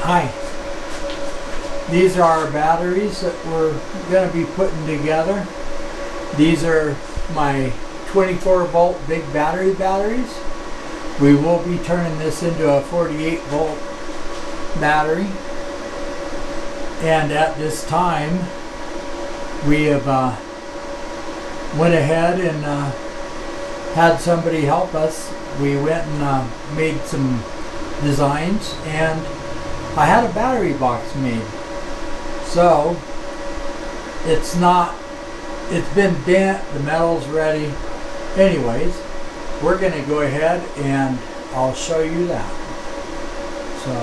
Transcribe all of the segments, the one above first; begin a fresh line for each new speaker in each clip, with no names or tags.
Hi. These are our batteries that we're going to be putting together. These are my 24 volt big batteries. We will be turning this into a 48 volt battery. And at this time, we have went ahead and had somebody help us. We went and made some designs, and I had a battery box made. So it's been bent, the metal's ready. Anyways, we're going to go ahead and I'll show you that. So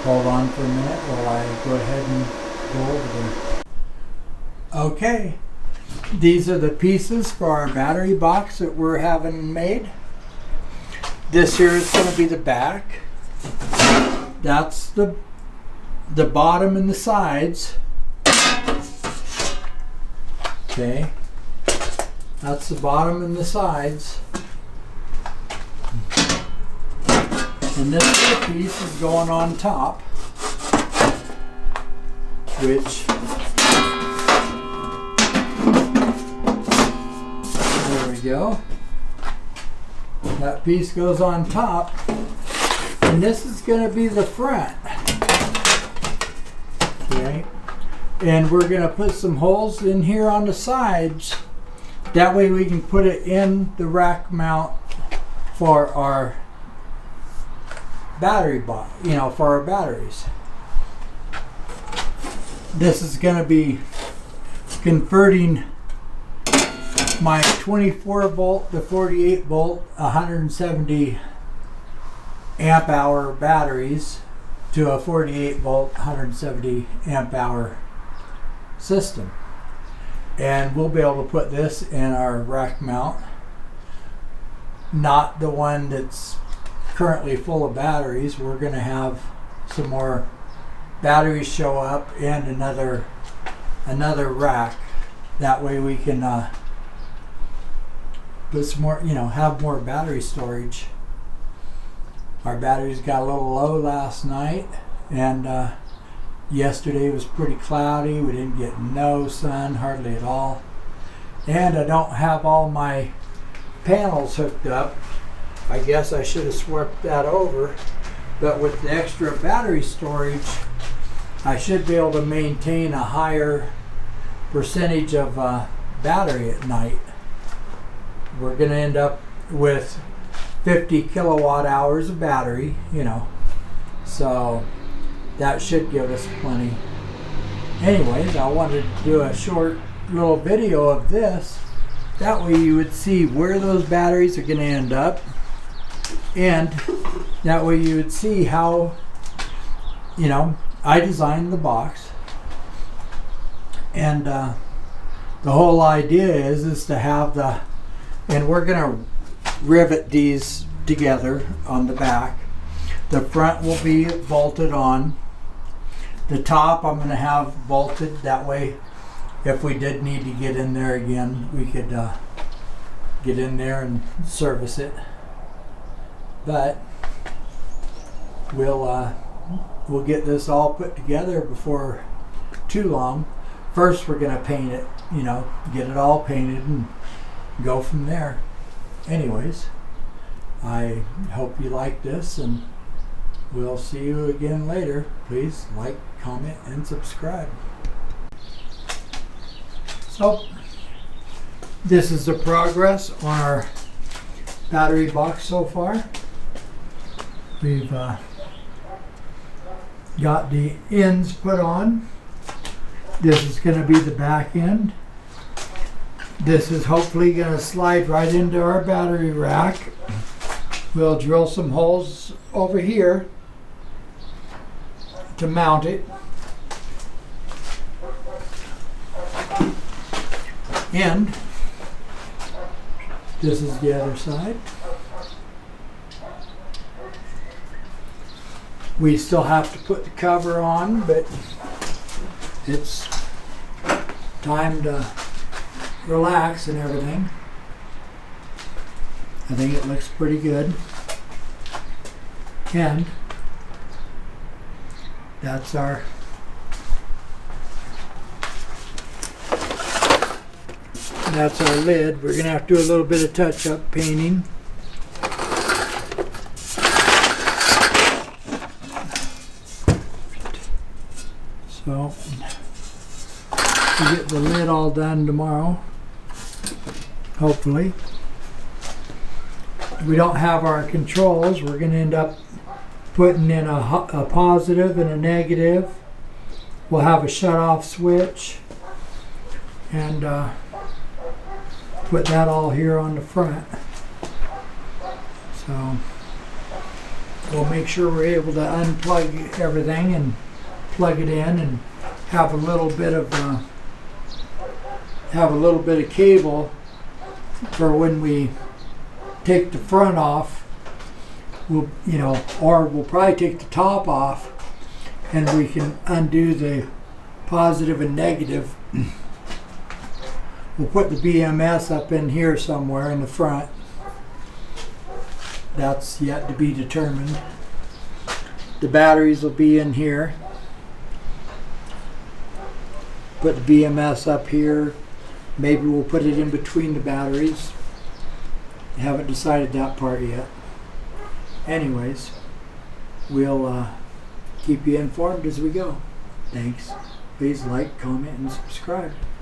hold on for a minute while I go ahead and go over there. Okay, these are the pieces for our battery box that we're having made. This here is going to be the back. That's the bottom and the sides. Okay, that's the bottom and the sides. And this little piece is going on top, which, there we go. That piece goes on top, and this is going to be the front. Okay, and we're going to put some holes in here on the sides. That way we can put it in the rack mount for our battery box, for our batteries. This is going to be converting my 24 volt to 48 volt 170 amp hour batteries to a 48 volt 170 amp hour system, and we'll be able to put this in our rack mount, not the one that's currently full of batteries. We're going to have some more batteries show up and another rack. That way we can put some more, have more battery storage. Our batteries got a little low last night, and yesterday was pretty cloudy. We didn't get no sun, hardly at all. And I don't have all my panels hooked up. I guess I should have swapped that over. But with the extra battery storage, I should be able to maintain a higher percentage of battery at night. We're going to end up with 50 kilowatt hours of battery, so that should give us plenty. Anyways, I wanted to do a short little video of this. That way you would see where those batteries are going to end up, and that way you would see how, I designed the box, and the whole idea is to have and we're going to rivet these together on the back. The front will be bolted on. The top I'm going to have bolted. That way, if we did need to get in there again, we could get in there and service it. But we'll get this all put together before too long. First, we're going to paint it. Get it all painted and go from there. Anyways, I hope you like this, and we'll see you again later. Please like, comment, and subscribe. So, this is the progress on our battery box so far. We've got the ends put on. This is going to be the back end. This is hopefully going to slide right into our battery rack. We'll drill some holes over here to mount it. And this is the other side. We still have to put the cover on, but it's time to relax and everything. I think it looks pretty good. And That's our lid. We're gonna have to do a little bit of touch-up painting. So we'll get the lid all done tomorrow, hopefully. We don't have our controls. We're gonna end up putting in a positive and a negative. We'll have a shut-off switch and put that all here on the front. So we'll make sure we're able to unplug everything and plug it in, and have a little bit of cable for when we take the front off. We'll probably take the top off, and we can undo the positive and negative. We'll put the BMS up in here somewhere in the front. That's yet to be determined. The batteries will be in here. Put the BMS up here. Maybe we'll put it in between the batteries. Haven't decided that part yet. Anyways, we'll keep you informed as we go. Thanks. Please like, comment, and subscribe.